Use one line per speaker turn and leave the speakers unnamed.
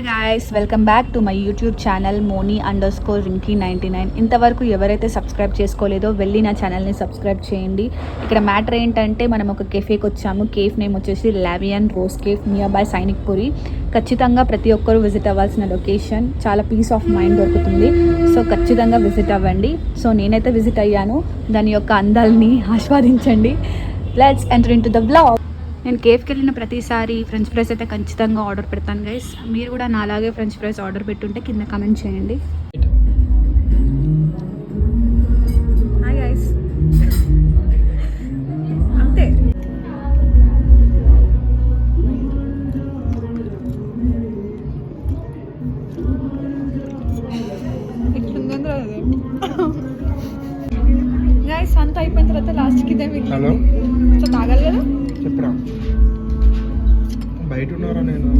Hi guys, welcome back to my YouTube channel moni_rinky99. ఇంతవరకు ఎవరైతే subscribe చేసుకోలేదో వెళ్ళి నా ఛానల్ని సబ్స్క్రైబ్ చేయండి. ఇక్కడ మ్యాటర్ ఏంటంటే మనం ఒక కెఫేకి వచ్చాము. కేఫ్ నేమ్ వచ్చేసి La Vie en Rose Cafe near by Sainikpuri. ఖచ్చితంగా ప్రతి ఒక్కరూ విజిట్ అవ్వాల్సిన లొకేషన్. చాలా పీస్ ఆఫ్ మైండ్ దొరుకుతుంది. సో ఖచ్చితంగా విజిట్ అవ్వండి. సో నేనైతే విజిట్ అయ్యాను. దాని యొక్క అందాలని ఆస్వాదించండి. Let's enter in to the vlog. నేను కేఫ్కి వెళ్ళిన ప్రతిసారి ఫ్రెంచ్ ఫ్రైస్ అయితే ఖచ్చితంగా ఆర్డర్ పెడతాను గైస్. మీరు కూడా నాలాగే ఫ్రెంచ్ ఫ్రైస్ ఆర్డర్ పెట్టుంటే కింద కామెంట్ చేయండి. హాయ్ గైస్, అంతే. గైస్ అంతా అయిపోయిన తర్వాత లాస్ట్కి ఇదే
హలో,
సో తాగాలి కదా.
చెప్పరా బయట ఉన్నారా? నేను